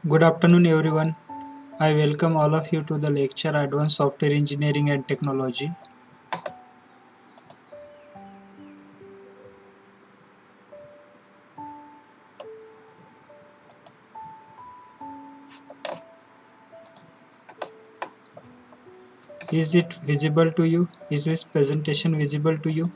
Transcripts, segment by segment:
Good afternoon, everyone. I welcome all of you to the lecture Advanced Software Engineering and Technology. Is it visible to you? Is this presentation visible to you?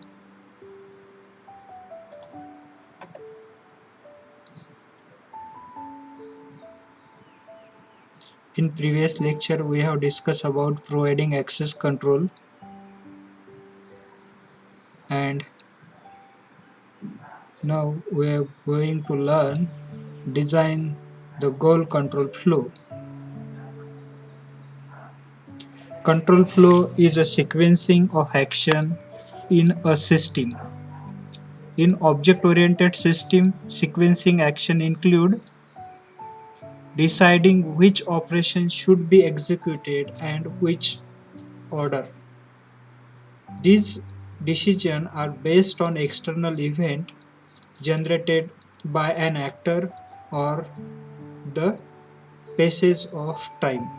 In previous lecture, we have discussed about providing access control, and now we are going to learn design the goal control flow. Control flow is a sequencing of action in a system. In object-oriented system, sequencing action include deciding which operation should be executed and which order. These decisions are based on external event generated by an actor or the passage of time.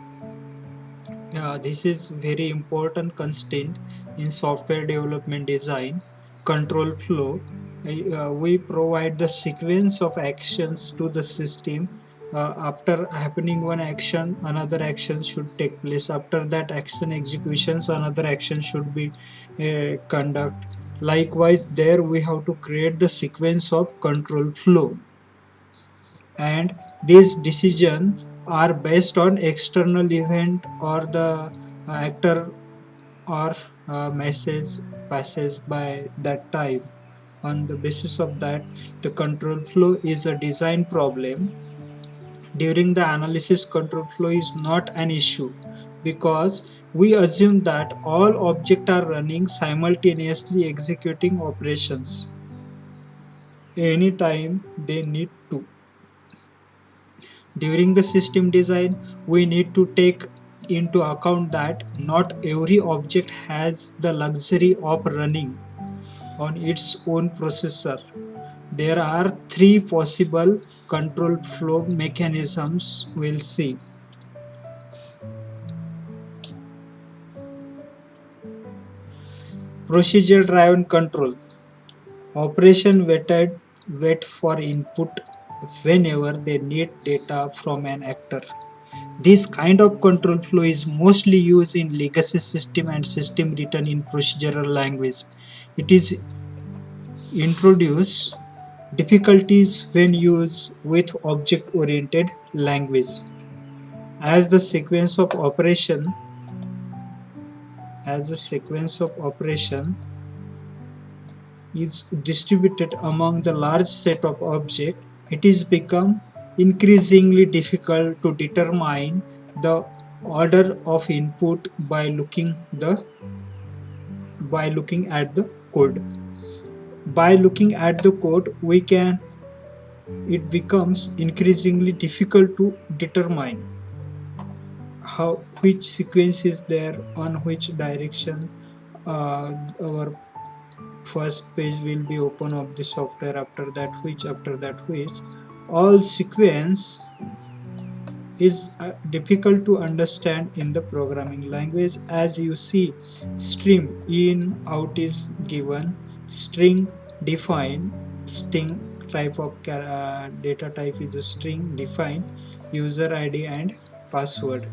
This is very important constraint in software development design. Control flow. We provide the sequence of actions to the system. After happening one action, another action should take place. After that action executions, another action should be conduct. Likewise, there we have to create the sequence of control flow, and these decisions are based on external event or the actor or message passes by that time. On the basis of that, the control flow is a design problem. During the analysis, control flow is not an issue because we assume that all objects are running simultaneously executing operations anytime they need to. During the system design, we need to take into account that not every object has the luxury of running on its own processor. There are three possible control flow mechanisms we'll see. Procedure driven control. Operation wait for input whenever they need data from an actor. This kind of control flow is mostly used in legacy system and system written in procedural language. It is introduce difficulties when used with object-oriented language. As the sequence of operation is distributed among the large set of objects, it is become increasingly difficult to determine the order of input by looking at the code. By looking at the code, it becomes increasingly difficult to determine how which sequence is there on which direction. Our first page will be open of the software, after that which all sequence is difficult to understand in the programming language. As you see, stream in out is given, string define, string type of data type is a string define, user id and password.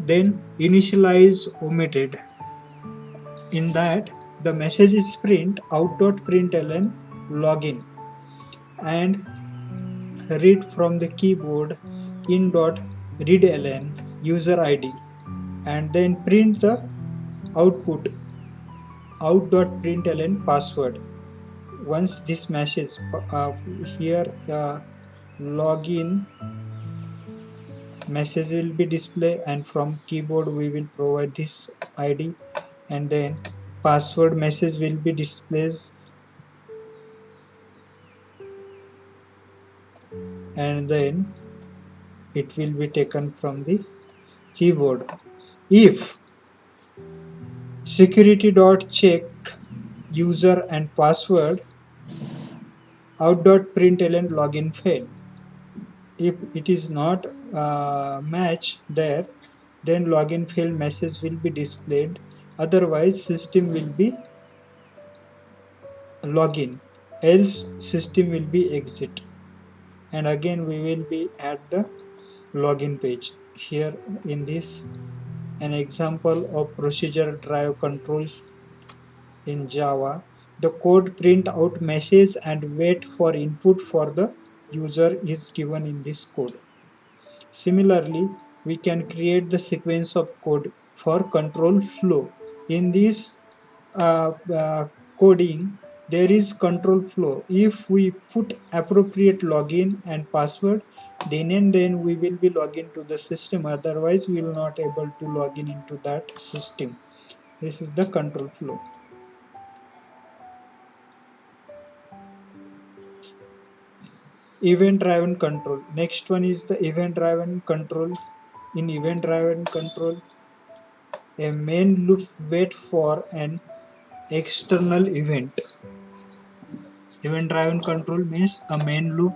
Then initialize omitted. In that, the message is print out.println login and read from the keyboard in.readln user id, and then print the output out.println password. Once this message here login message will be displayed, and from keyboard we will provide this id, and then password message will be displayed, and then it will be taken from the keyboard. If security.check user and password out.println login fail, If it is not match there, then login failed message will be displayed. Otherwise system will be login, else system will be exit, and again we will be at the login page. Here in this an example of procedure drive controls in Java. The code print out message and wait for input for the user is given in this code. Similarly, we can create the sequence of code for control flow. In this coding, there is control flow. If we put appropriate login and password, then and then we will be login to the system. Otherwise, we will not able to login into that system. This is the control flow. Event driven control. Next one is the event driven control. In event driven control, a main loop wait for an external event. Event driven control means a main loop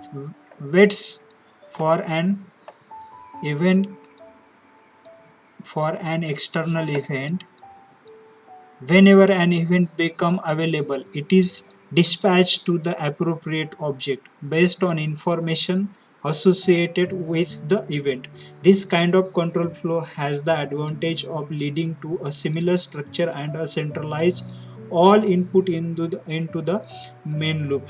waits for an event for an external event. Whenever an event become available, it is dispatched to the appropriate object based on information associated with the event. This kind of control flow has the advantage of leading to a similar structure and a centralized all input into the main loop.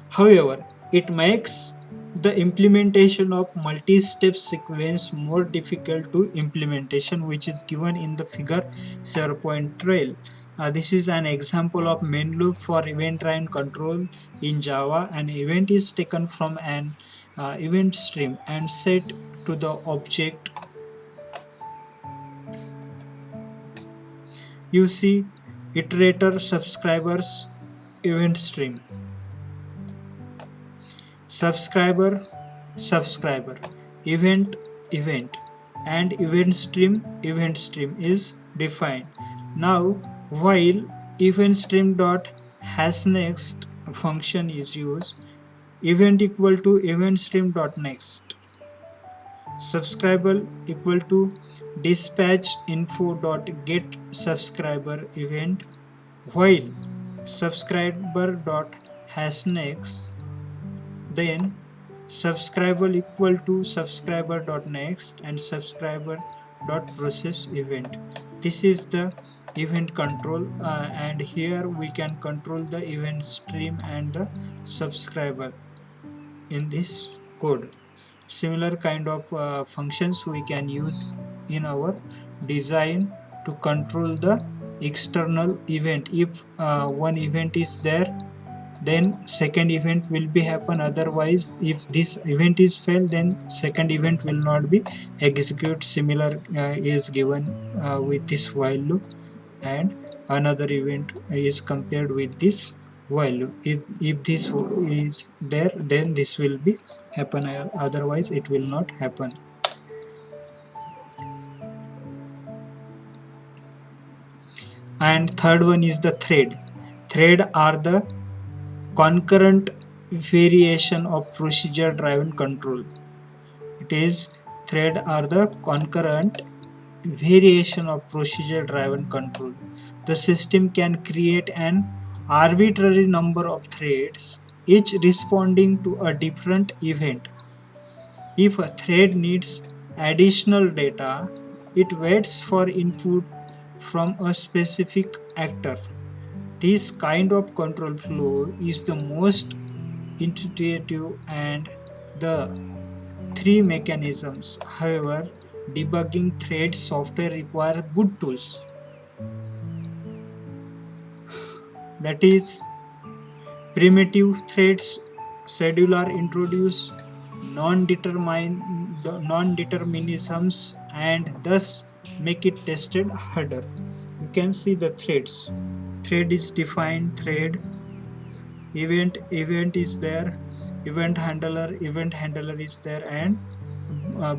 However, it makes the implementation of multi-step sequence more difficult to implementation, which is given in the figure 0.12. This is an example of main loop for event-driven control in Java. An event is taken from an event stream and set to the object. You see iterator subscribers event stream. Subscriber, subscriber, event, event, and event stream is defined. Now, while event stream dot has next function is used, event equal to event stream dot next, subscriber equal to dispatch info dot get subscriber event, while subscriber dot has next, then subscriber equal to subscriber.next and subscriber.process event. This is the event control, and here we can control the event stream and the subscriber in this code. Similar kind of functions we can use in our design to control the external event. If one event is there, then second event will be happen. Otherwise, if this event is failed, then second event will not be execute. Similar is given with this while loop, and another event is compared with this while loop. If this is there, then this will be happen, otherwise it will not happen. And third one is the thread. Thread are the concurrent variation of procedure driven control. It is thread are the concurrent variation of procedure driven control. The system can create an arbitrary number of threads, each responding to a different event. If a thread needs additional data, it waits for input from a specific actor. This kind of control flow is the most intuitive and the three mechanisms. However, debugging thread software requires good tools. That is, primitive threads scheduler introduce non-determinisms and thus make it tested harder. You can see the threads. Thread is defined, thread, event is there, event handler is there, and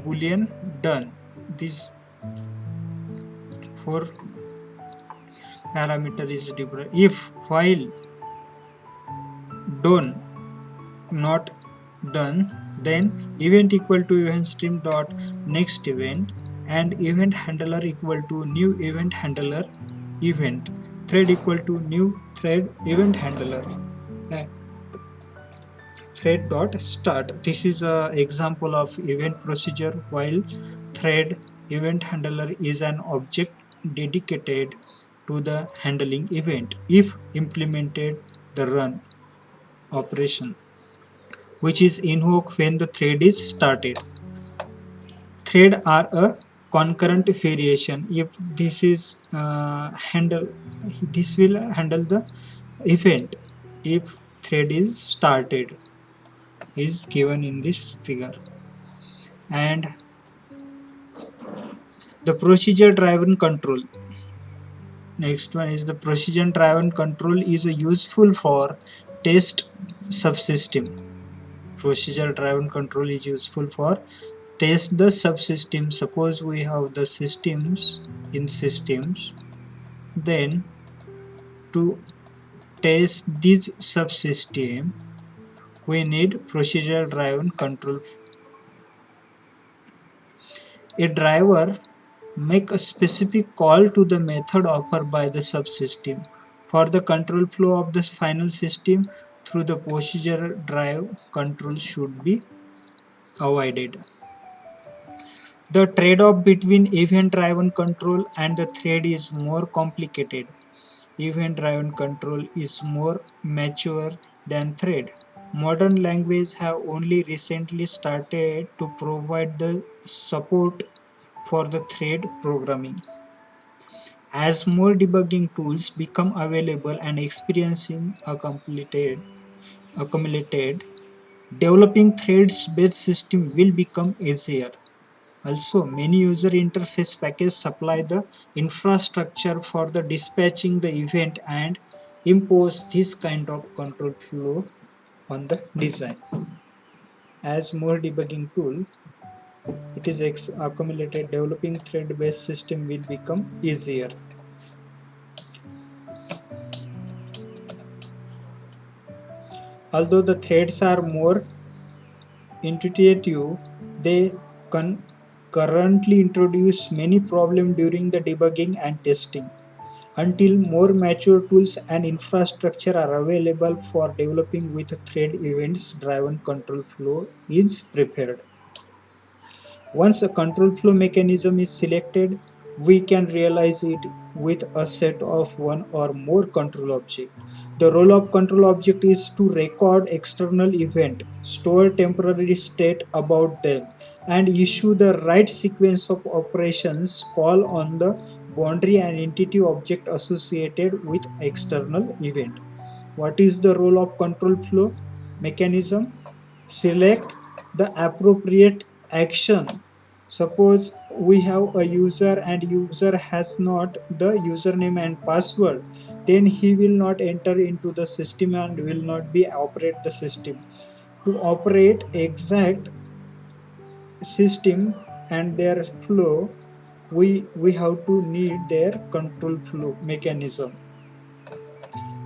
boolean done. These four parameter is different. If while done not done, then event equal to event stream dot next event, and event handler equal to new event handler event, thread equal to new thread event handler, thread dot start. This is a example of event procedure, while thread event handler is an object dedicated to the handling event. If implemented, the run operation, which is invoked when the thread is started. Thread are a concurrent variation. If this is this will handle the event if thread is started, is given in this figure. And the procedure driven control. Next one is the procedure driven control is useful for test subsystem. Procedure driven control is useful for test the subsystem. Suppose we have the systems in systems, then to test this subsystem we need procedure driven control. A driver make a specific call to the method offered by the subsystem for the control flow of the final system through the procedure drive control should be avoided. The trade-off between event-driven control and the thread is more complicated. Event-driven control is more mature than thread. Modern languages have only recently started to provide the support for the thread programming. As more debugging tools become available and experiencing accumulated, developing threads-based system will become easier. Also, many user interface packages supply the infrastructure for the dispatching the event and impose this kind of control flow on the design. As more debugging tool, it is accumulated, developing thread-based system will become easier. Although the threads are more intuitive, they currently introduce many problems during the debugging and testing. Until more mature tools and infrastructure are available for developing with thread events driven control flow is prepared. Once a control flow mechanism is selected, we can realize it with a set of one or more control objects. The role of control object is to record external event, store temporary state about them, and issue the right sequence of operations call on the boundary and entity object associated with external event. What is the role of control flow mechanism? Select the appropriate action. Suppose we have a user and user has not the username and password, then he will not enter into the system and will not be operate the system. To operate exact system and their flow, we have to need their control flow mechanism.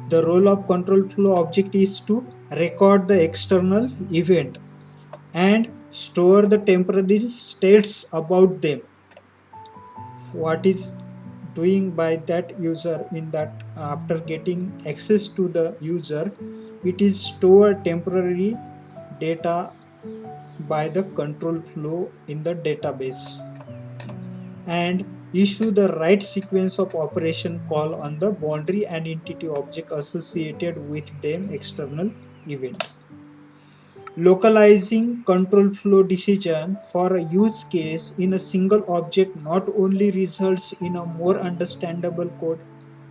The role of control flow object is to record the external event and store the temporary states about them. What is doing by that user in that after getting access to the user, it is store temporary data by the control flow in the database and issue the right sequence of operation call on the boundary and entity object associated with them external event. Localizing control flow decision for a use case in a single object not only results in a more understandable code,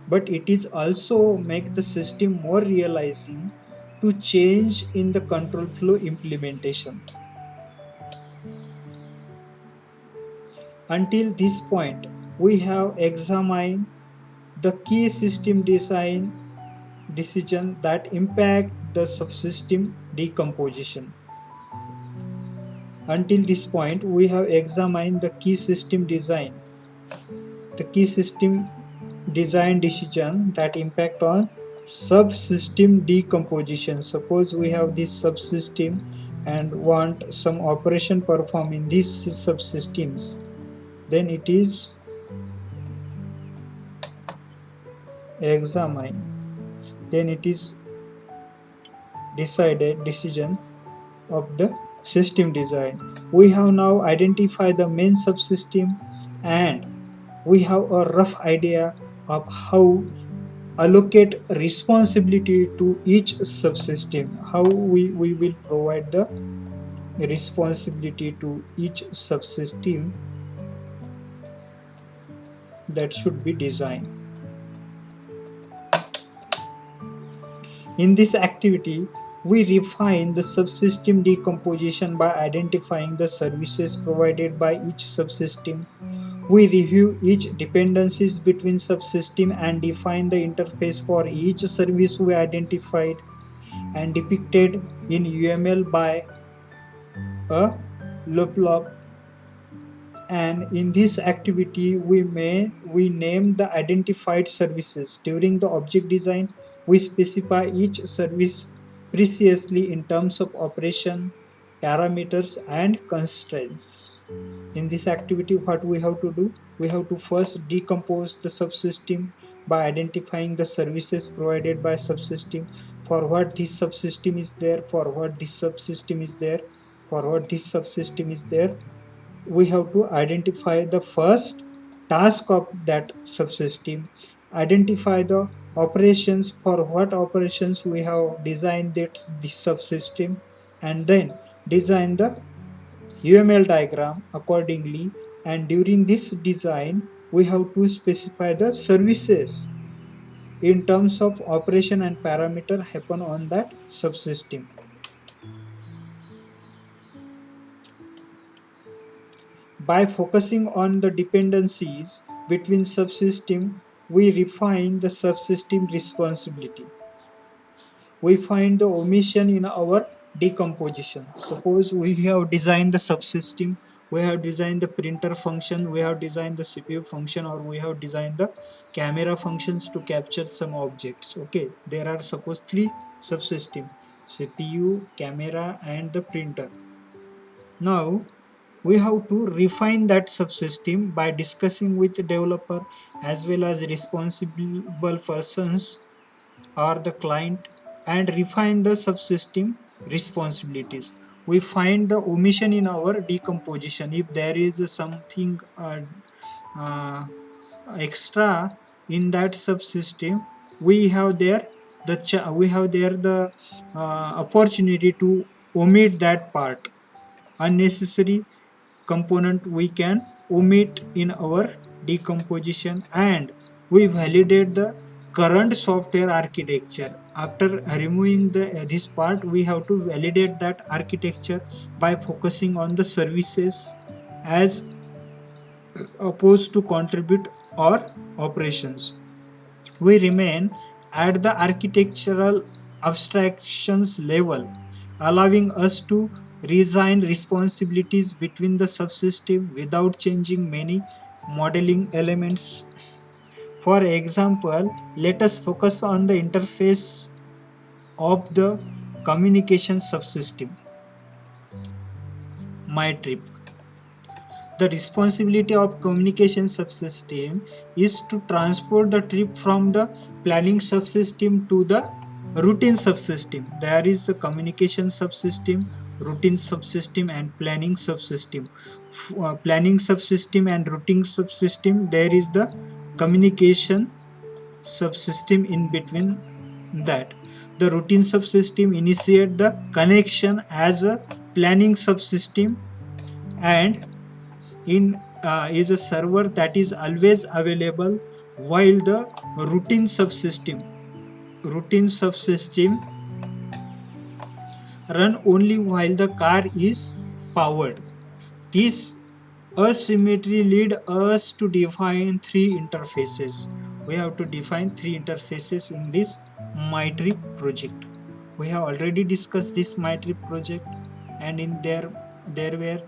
but it is also make the system more realizing to change in the control flow implementation. Until this point, we have examined the key system design decisions that impact the subsystem decomposition. Until this point, we have examined the key system design decision that impact on subsystem decomposition. Suppose we have this subsystem and want some operation performed in these subsystems, then it is examined, then it is decision of the system design. We have now identified the main subsystem, and we have a rough idea of how allocate responsibility to each subsystem, how we will provide the responsibility to each subsystem that should be designed. In this activity, we refine the subsystem decomposition by identifying the services provided by each subsystem. We review each dependencies between subsystem and define the interface for each service we identified and depicted in UML by a loop. And in this activity we name the identified services. During the object design, we specify each service precisely in terms of operation, parameters and constraints. In this activity, what we have to do, we have to first decompose the subsystem by identifying the services provided by subsystem, for what this subsystem is there, for what this subsystem is there, for what this subsystem is there. We have to identify the first task of that subsystem, identify the operations, for what operations we have designed this subsystem, and then design the UML diagram accordingly. And during this design, we have to specify the services in terms of operation and parameter happen on that subsystem. By focusing on the dependencies between subsystems, we refine the subsystem responsibility. We find the omission in our decomposition. Suppose we have designed the subsystem, we have designed the printer function, we have designed the CPU function, or we have designed the camera functions to capture some objects. Okay, there are suppose three subsystems: CPU, camera and the printer. Now we have to refine that subsystem by discussing with the developer as well as responsible persons or the client, and refine the subsystem responsibilities. We find the omission in our decomposition. If there is something uh, extra in that subsystem, we have there the opportunity to omit that part. Unnecessary component we can omit in our decomposition, and we validate the current software architecture. After removing this part, we have to validate that architecture by focusing on the services as opposed to contribute or operations. We remain at the architectural abstractions level, allowing us to reassign responsibilities between the subsystem without changing many modeling elements. For example, let us focus on the interface of the communication subsystem, MyTrip. The responsibility of communication subsystem is to transport the trip from the planning subsystem to the routine subsystem. There is the communication subsystem, routine subsystem and planning subsystem. Planning subsystem and routine subsystem, there is the communication subsystem in between that. The routine subsystem initiate the connection as a planning subsystem, and in is a server that is always available, while the routine subsystem run only while the car is powered. This asymmetry lead us to define three interfaces. We have to define three interfaces in this MyTrip project. We have already discussed this MyTrip project, and in there were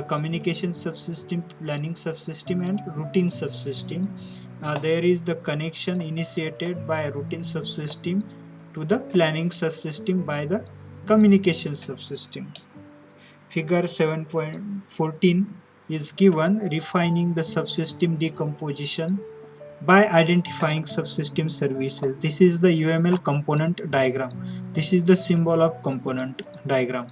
communication subsystem, planning subsystem and routine subsystem. There is the connection initiated by routine subsystem to the planning subsystem by the communication subsystem. Figure 7.14 is given, refining the subsystem decomposition by identifying subsystem services. This is the UML component diagram. This is the symbol of component diagram.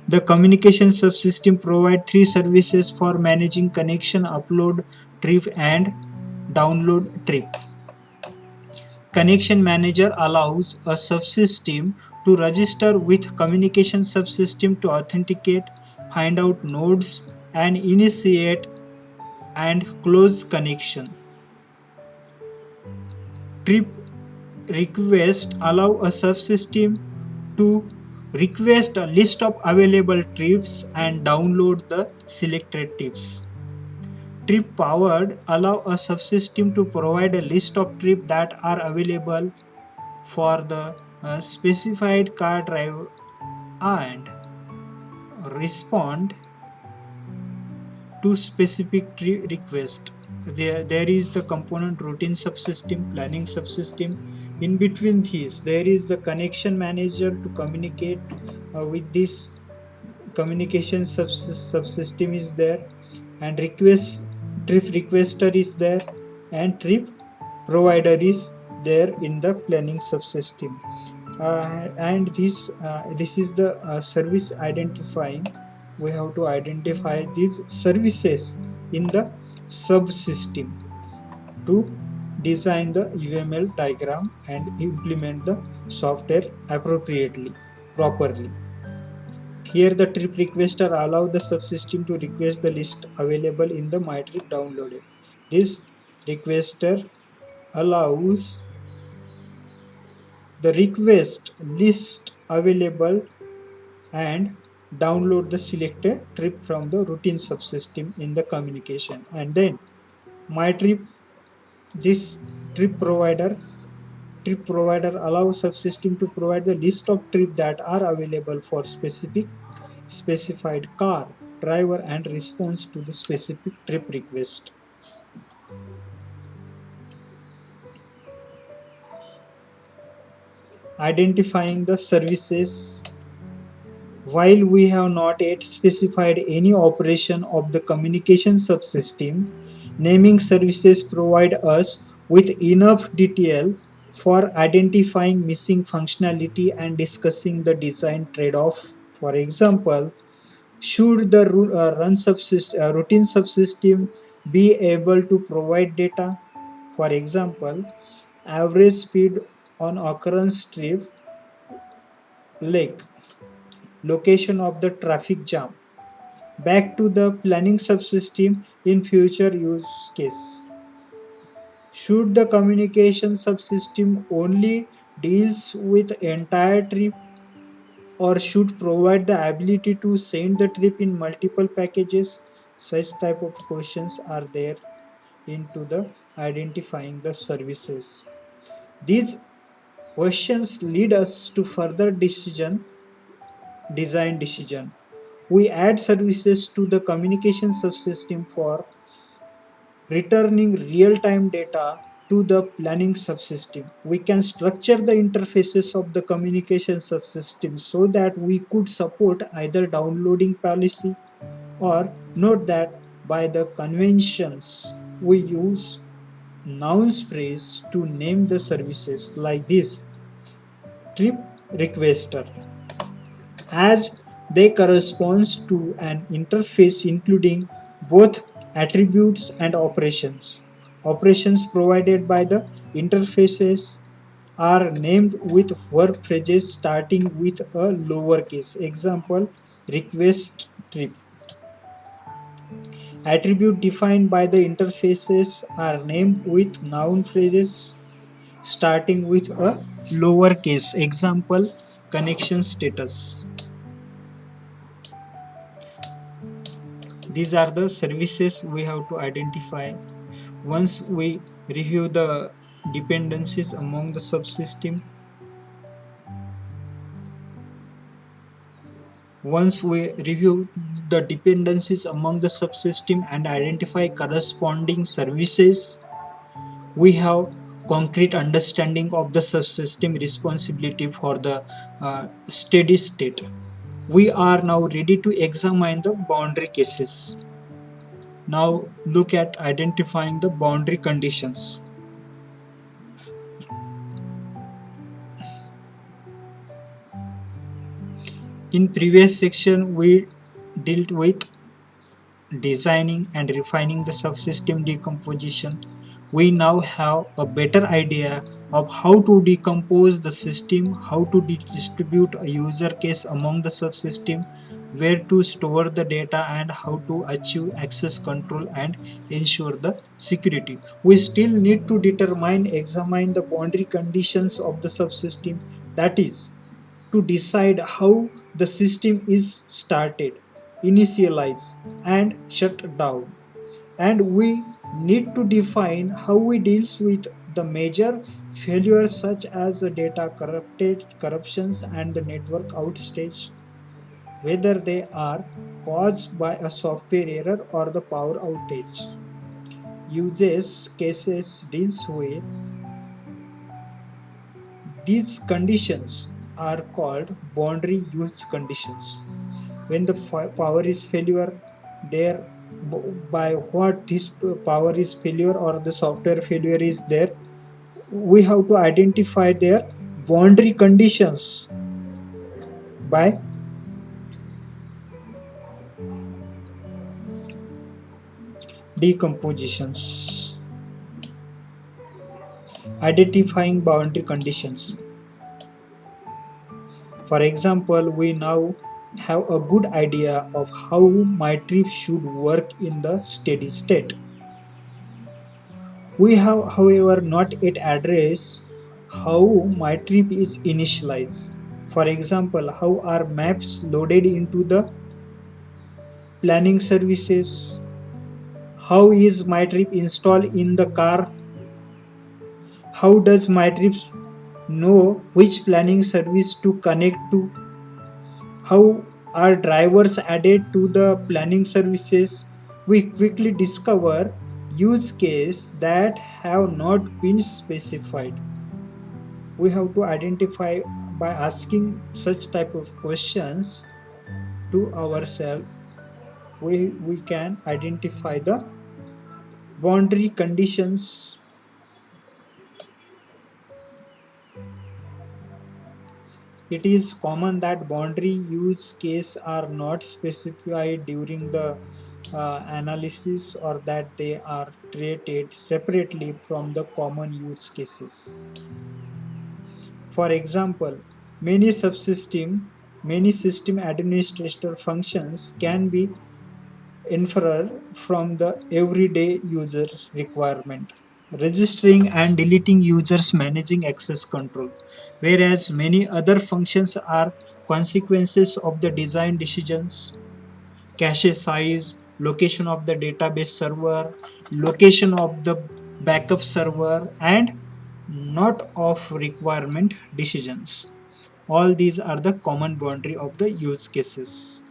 The communication subsystem provides three services for managing connection: upload trip and download trip. Connection manager allows a subsystem to register with communication subsystem to authenticate, find out nodes, and initiate and close connection. Trip request allow a subsystem to request a list of available trips and download the selected trips. Trip powered allow a subsystem to provide a list of trips that are available for the specified car driver and respond to specific trip request. There is the component routing subsystem, planning subsystem. In between these, there is the connection manager to communicate with this communication subsystem is there, and trip requester is there, and trip provider is there in the planning subsystem. And this is the service identifying. We have to identify these services in the subsystem to design the UML diagram and implement the software appropriately, properly. Here the trip requester allows the subsystem to request the list available in the MyTrip downloaded. This requester allows the request list available and download the selected trip from the routine subsystem in the communication. And then MyTrip, this trip provider allows subsystem to provide the list of trips that are available for specified car driver and response to the specific trip request. Identifying the services. While we have not yet specified any operation of the communication subsystem, naming services provide us with enough detail for identifying missing functionality and discussing the design trade-off. For example, should the routine subsystem be able to provide data? For example, average speed on occurrence trip, lake, location of the traffic jam, back to the planning subsystem in future use case. Should the communication subsystem only deals with entire trip, or should provide the ability to send the trip in multiple packages? Such type of questions are there into the identifying the services. These questions lead us to further design decision. We add services to the communication subsystem for returning real-time data to the planning subsystem. We can structure the interfaces of the communication subsystem so that we could support either downloading policy, or note that by the conventions we use noun phrase to name the services like this: trip requester, as they correspond to an interface including both attributes and operations. Operations provided by the interfaces are named with verb phrases starting with a lowercase. Example: request trip. Attribute defined by the interfaces are named with noun phrases starting with a lowercase. Example: connection status. These are the services we have to identify. Once we review the dependencies among the subsystem, and identify corresponding services, we have concrete understanding of the subsystem responsibility for the steady state. We are now ready to examine the boundary cases. Now look at identifying the boundary conditions. In previous section we dealt with designing and refining the subsystem decomposition. We now have a better idea of how to decompose the system, how to distribute a user case among the subsystem, where to store the data, and how to achieve access control and ensure the security. We still need to examine the boundary conditions of the subsystem, that is, to decide how the system is started, initialized, and shut down. And we need to define how we deals with the major failures such as the data corruptions and the network outage, whether they are caused by a software error or the power outage. Uses cases deals with these conditions are called boundary use conditions. When the power is failure, there by what this power is failure or the software failure is there, we have to identify their boundary conditions by decompositions. Identifying boundary conditions. For example, we now have a good idea of how MyTrip should work in the steady state. We have, however, not yet addressed how MyTrip is initialized. For example, how are maps loaded into the planning services? How is MyTrip installed in the car? How does MyTrip know which planning service to connect to? How are drivers added to the planning services? We quickly discover use cases that have not been specified. We have to identify by asking such type of questions to ourselves. We can identify the boundary conditions. It is common that boundary use cases are not specified during the analysis, or that they are treated separately from the common use cases. For example, many subsystem many system administrator functions can be inferred from the everyday user requirement, registering and deleting users, managing access control, whereas many other functions are consequences of the design decisions, cache size, location of the database server, location of the backup server, and not of requirement decisions. All these are the common boundary of the use cases.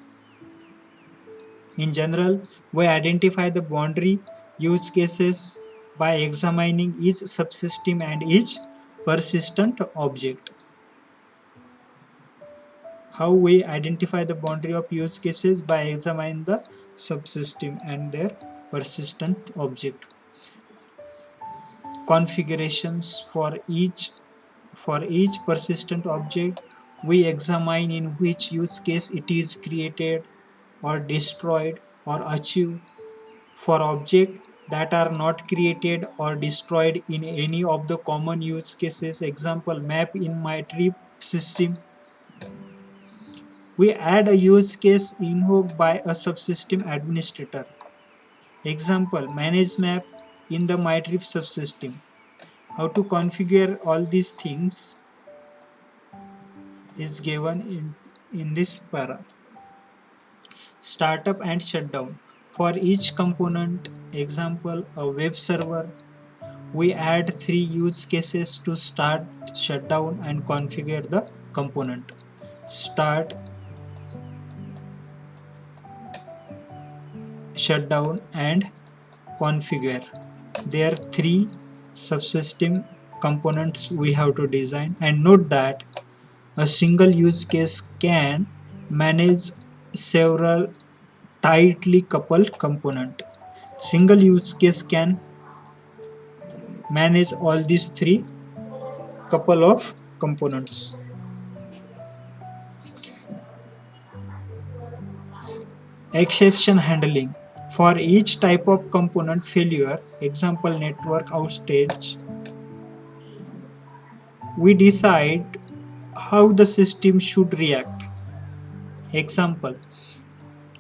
In general, we identify the boundary use cases by examining each subsystem and each persistent object. How we identify the boundary of use cases? By examining the subsystem and their persistent object. Configurations for each persistent object, we examine in which use case it is created or destroyed or achieved. For objects that are not created or destroyed in any of the common use cases, example map in MyTrip system, we add a use case invoked by a subsystem administrator. Example manage map in the MyTrip subsystem. How to configure all these things is given in this para. Startup and shutdown. For each component, example a web server, we add three use cases to start, shut down, and configure the component. Start, shut down, and configure. There are three subsystem components we have to design. And note that a single use case can manage several tightly coupled components. Single use case can manage all these three couple of components. Exception handling. For each type of component failure, example network outage, we decide how the system should react. Example,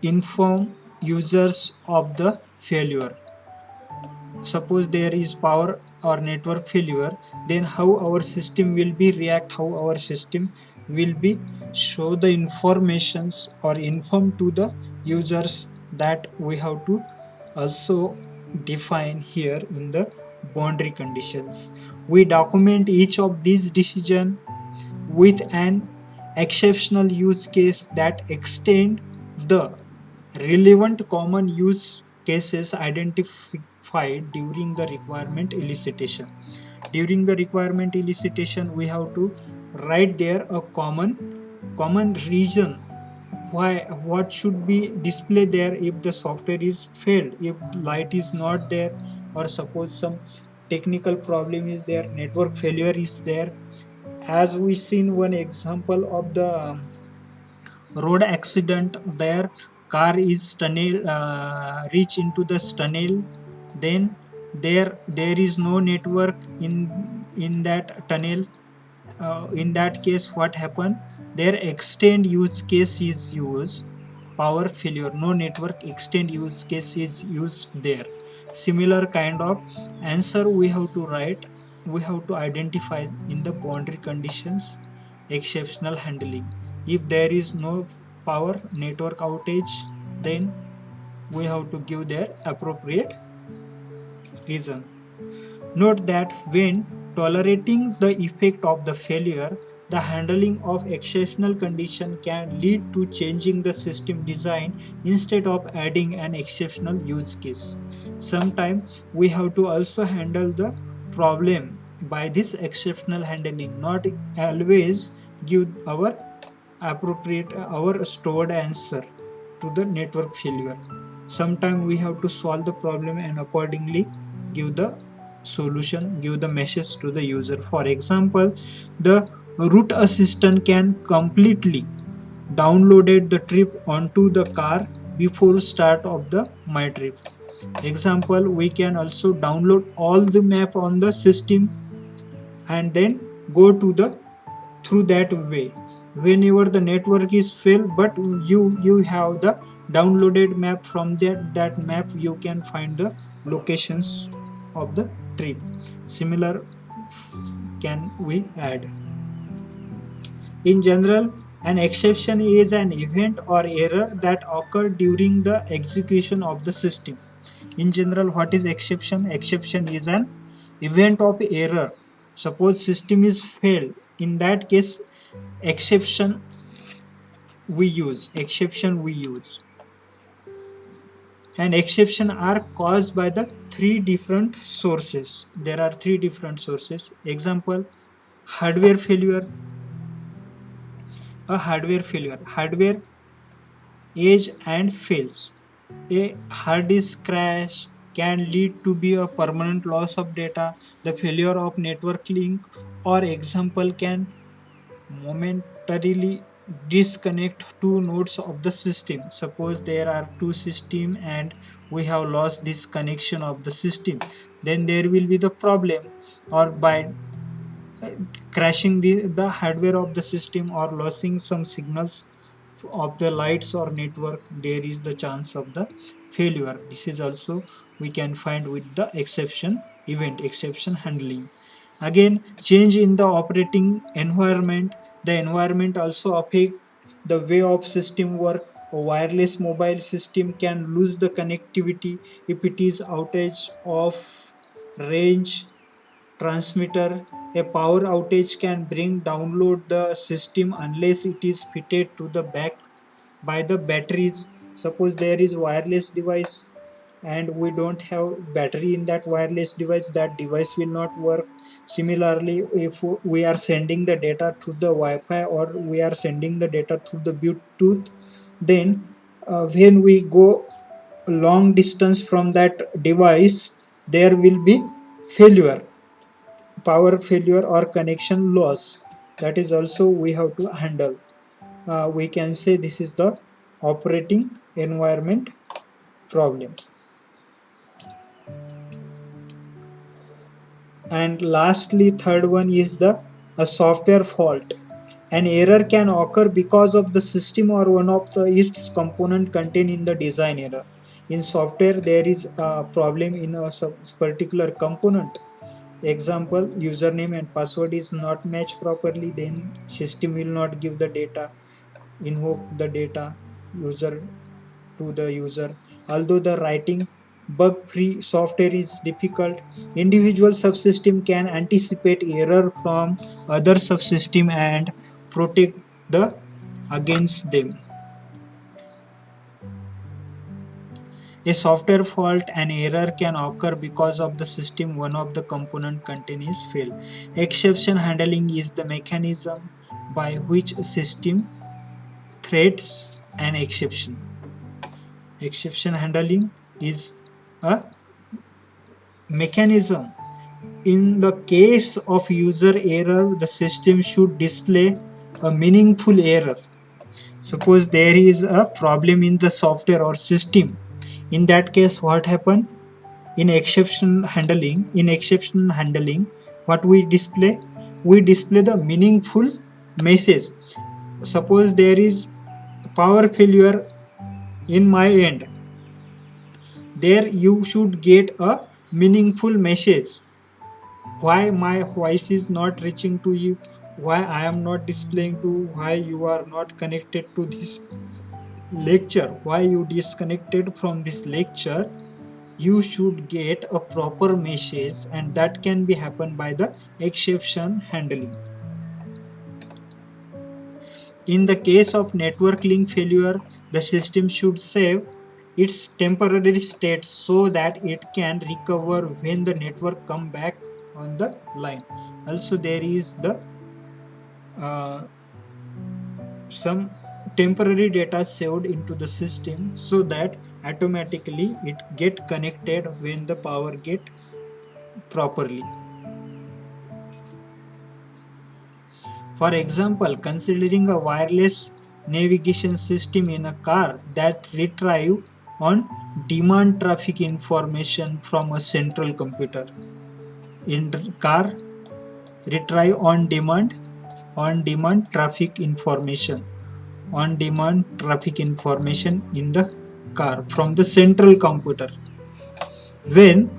inform users of the failure. Suppose there is power or network failure, then how our system will be react, how our system will be show the informations or inform to the users, that we have to also define here in the boundary conditions. We document each of these decision with an exceptional use case that extend the relevant common use cases identified during the requirement elicitation. During the requirement elicitation, we have to write there a common reason why what should be displayed there if the software is failed, if light is not there, or suppose some technical problem is there, network failure is there. As we seen one example of the road accident, their car is tunnel reach into the tunnel, then there is no network in that tunnel. In that case what happen, their extend use case is used, power failure, no network, extend use case is used there. Similar kind of answer we have to write, we have to identify in the boundary conditions. Exceptional handling, if there is no power network outage, then we have to give their appropriate reason. Note that when tolerating the effect of the failure, the handling of exceptional condition can lead to changing the system design instead of adding an exceptional use case. Sometimes we have to also handle the problem by this exceptional handling, not always give our appropriate our stored answer to the network failure. Sometimes we have to solve the problem and accordingly give the solution, give the message to the user. For example, the route assistant can completely downloaded the trip onto the car before start of the my trip. Example, we can also download all the map on the system and then go to the through that way whenever the network is failed, but you have the downloaded map. From that map you can find the locations of the trip. Similar can we add. In general, an exception is an event or error that occur during the execution of the system. In general, what is exception? Exception is an event of error. Suppose system is failed, in that case exception we use. And exception are caused by the three different sources. There are three different sources. Example, hardware failure. A hardware failure, hardware age and fails. A hard disk crash can lead to be a permanent loss of data. The failure of network link or example can momentarily disconnect two nodes of the system. Suppose there are two systems and we have lost this connection of the system, then there will be the problem, or by crashing the hardware of the system or losing some signals of the lights or network, there is the chance of the failure. This is also we can find with the exception event, exception handling. Again, change in the operating environment. The environment also affect the way of system work. A wireless mobile system can lose the connectivity if it is outage of range transmitter. A power outage can bring download the system unless it is fitted to the back by the batteries. Suppose there is wireless device, and we don't have battery in that wireless device, that device will not work. Similarly, if we are sending the data through the Wi-Fi or we are sending the data through the Bluetooth, then when we go long distance from that device, there will be failure, power failure or connection loss. That is also we have to handle. We can say this is the operating environment problem. And lastly, third one is the a software fault. An error can occur because of the system or one of the its component contained in the design error. In software, there is a problem in a particular component. Example, username and password is not matched properly, then system will not give the data, invoke the data user to the user. Although the writing bug-free software is difficult, individual subsystem can anticipate error from other subsystem and protect the against them. A software fault, an error can occur because of the system one of the component content is failed. Exception handling is the mechanism by which a system threats an exception. Exception handling is a mechanism. In the case of user error, the system should display a meaningful error. Suppose there is a problem in the software or system. In that case, what happen? In exception handling, what we display? We display the meaningful message. Suppose there is power failure in my end. There you should get a meaningful message. Why my voice is not reaching to you, why I am not displaying to, why you are not connected to this lecture, why you disconnected from this lecture. You should get a proper message, and that can be happen by the exception handling. In the case of network link failure, the system should save its temporary state so that it can recover when the network come back on the line. Also, there is the some temporary data saved into the system so that automatically it get connected when the power get properly. For example, considering a wireless navigation system in a car that retrieve on demand traffic information from a central computer. In car, retrieve on demand traffic information, on demand traffic information in the car from the central computer. When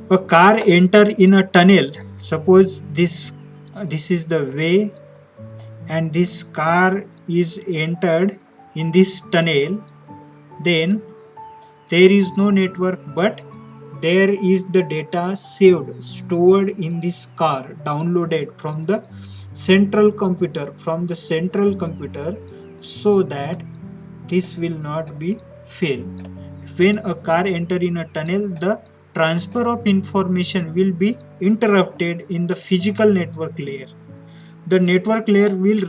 a car enter in a tunnel, suppose this is the way, and this car is entered in this tunnel, then there is no network, but there is the data saved, stored in this car, downloaded from the central computer, so that this will not be fail. When a car enter in a tunnel, the transfer of information will be interrupted in the physical network layer. The network layer will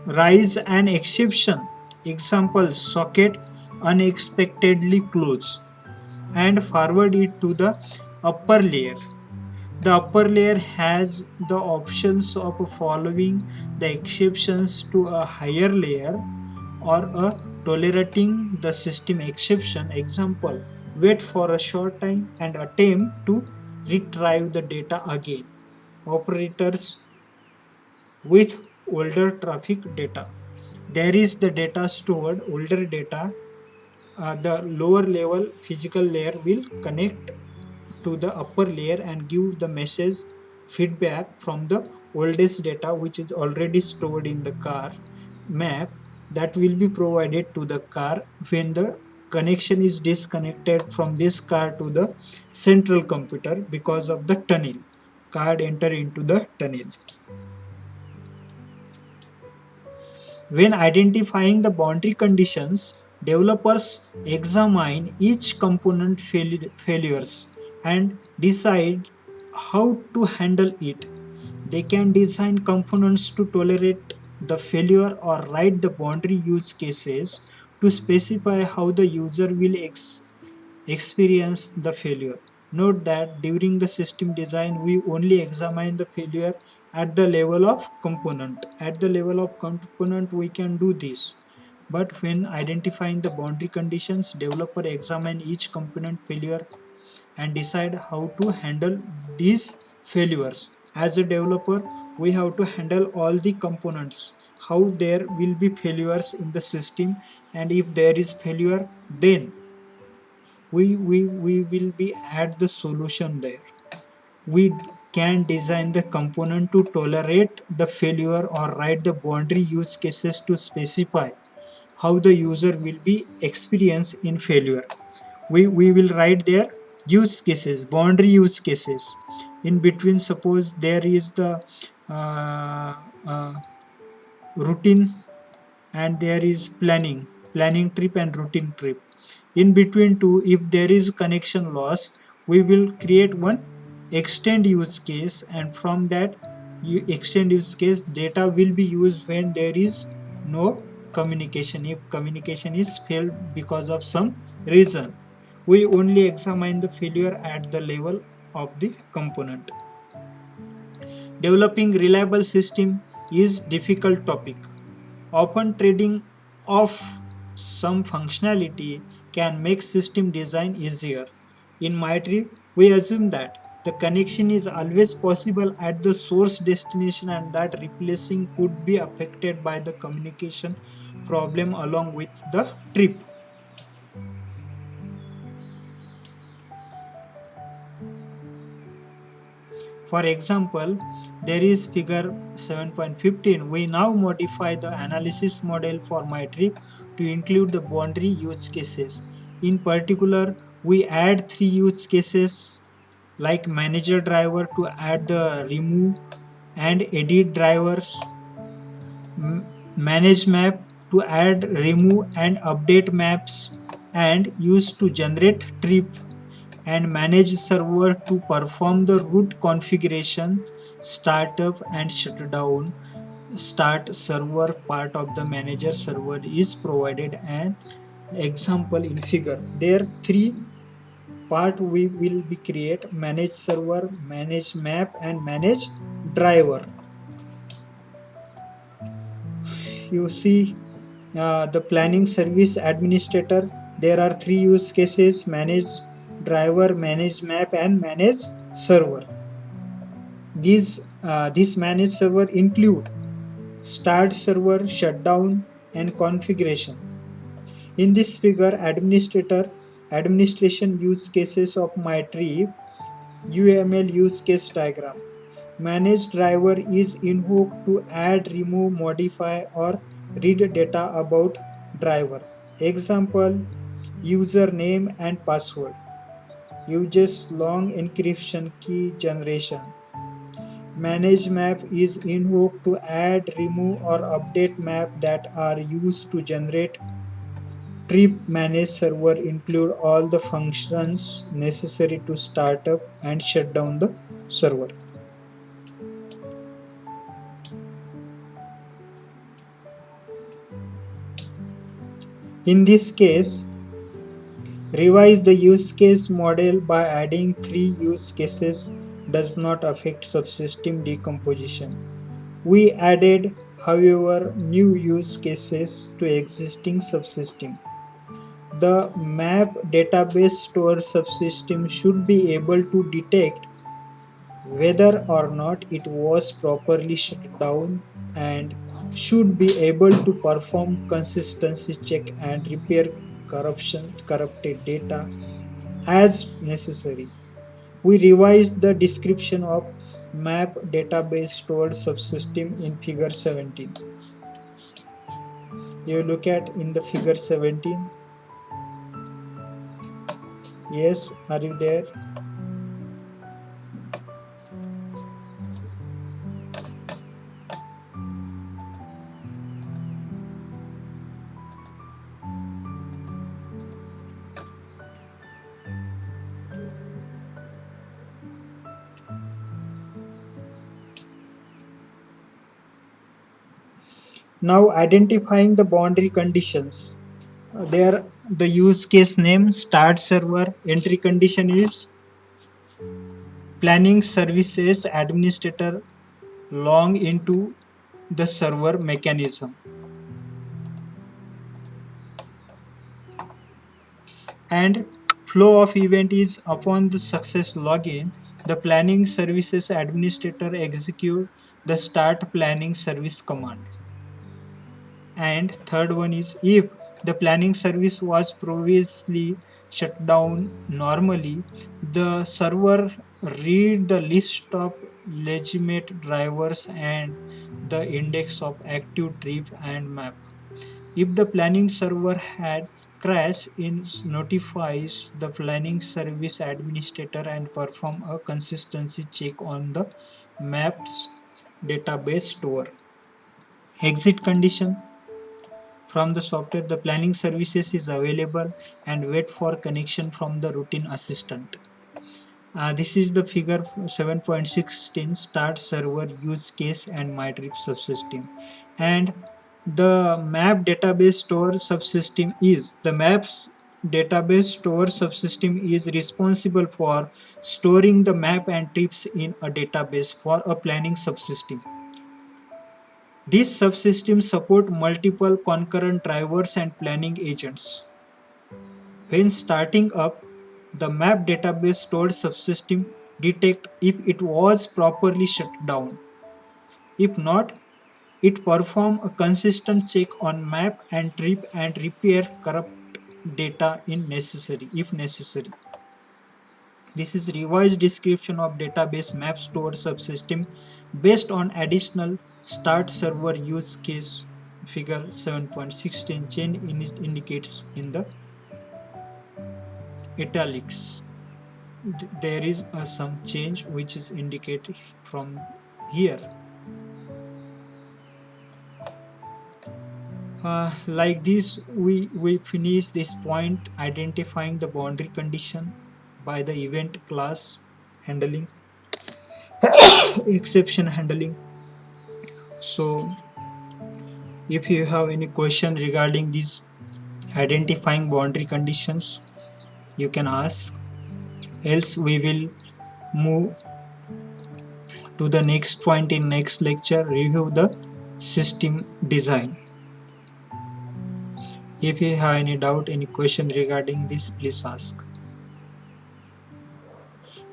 rise an exception. Example, socket unexpectedly close, and forward it to the upper layer. The upper layer has the options of following the exceptions to a higher layer or a tolerating the system exception. Example, wait for a short time and attempt to retrieve the data again. Operators with older traffic data. There is the data stored, older data. The lower level physical layer will connect to the upper layer and give the message feedback from the oldest data which is already stored in the car map, that will be provided to the car when the connection is disconnected from this car to the central computer because of the tunnel. Car enter into the tunnel. When identifying the boundary conditions, Developers examine each component failures and decide how to handle it. They can design components to tolerate the failure or write the boundary use cases to specify how the user will experience the failure. Note that during the system design, we only examine the failure at the level of component. At the level of component, we can do this. But when identifying the boundary conditions, developer examine each component failure and decide how to handle these failures. As a developer, we have to handle all the components, how there will be failures in the system, and if there is failure, then we will be at the solution there. We can design the component to tolerate the failure or write the boundary use cases to specify how the user will be experience in failure. We will write their use cases, boundary use cases. In between, suppose there is the uh, uh, routine and there is planning trip and routine trip. In between two, if there is connection loss, we will create one extend use case, and from that extend use case, data will be used when there is no communication. If communication is failed because of some reason, we only examine the failure at the level of the component. Developing reliable system is difficult topic. Often trading off some functionality can make system design easier. In MyTree, we assume that the connection is always possible at the source destination and that replacing could be affected by the communication problem along with the trip. For example, there is figure 7.15. We now modify the analysis model for MyTrip to include the boundary use cases. In particular, we add three use cases like manager driver to add the remove and edit drivers, manage map to add, remove and update maps, and use to generate trip, and manage server to perform the root configuration, startup and shutdown. Start server part of the manager server is provided an example in figure. There three part we will be create: manage server, manage map and manage driver. You see the planning service administrator, there are three use cases: manage driver, manage map and manage server. These manage server include start server, shutdown and configuration. In this figure, administration use cases of MyTree UML use case diagram. Manage driver is invoked to add, remove, modify or read data about driver. Example: username and password. Uses long encryption key generation. Manage map is invoked to add, remove or update map that are used to generate trip. Manage server include all the functions necessary to start up and shut down the server. In this case, revise the use case model by adding three use cases does not affect subsystem decomposition. We added, however, new use cases to existing subsystem. The map database store subsystem should be able to detect whether or not it was properly shut down and should be able to perform consistency check and repair corrupted data as necessary. We revised the description of map database stored subsystem in figure 17. You look at in the figure 17. Yes, are you there? Now identifying the boundary conditions. There the use case name start server, entry condition is planning services administrator log into the server mechanism, and flow of event is upon the success login the planning services administrator execute the start planning service command. And third one is if the planning service was previously shut down normally, the server read the list of legitimate drivers and the index of active trip and map. If the planning server had crashed, it notifies the planning service administrator and perform a consistency check on the maps database store. Exit condition. From the software, the planning services is available and wait for connection from the routine assistant. This is the figure 7.16 start server use case and MyTrip subsystem. And the map database store subsystem is the maps database store subsystem is responsible for storing the map and trips in a database for a planning subsystem. These subsystems support multiple concurrent drivers and planning agents. When starting up, the map database stored subsystem detect if it was properly shut down. If not, it perform a consistent check on map and trip and repair corrupt data if necessary. This is revised description of database map store subsystem based on additional start server use case. Figure 7.16 chain indicates in the italics. There is some change which is indicated from here. Like this, we finish this point identifying the boundary condition by the event class handling, exception handling. So if you have any question regarding these identifying boundary conditions, you can ask. Else we will move to the next point in next lecture, review the system design. If you have any doubt, any question regarding this, please ask.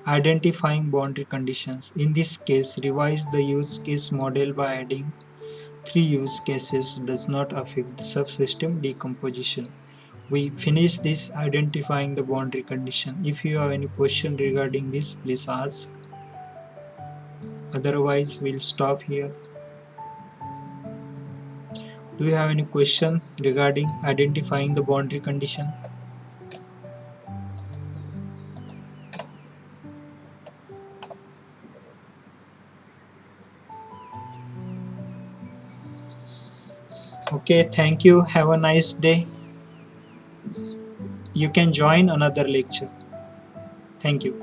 Identifying boundary conditions. In this case, revise the use case model by adding 3 use cases does not affect the subsystem decomposition. We finish this identifying the boundary condition. If you have any question regarding this, please ask. Otherwise, we'll stop here. Do you have any question regarding identifying the boundary condition? Okay, thank you. Have a nice day. You can join another lecture. Thank you.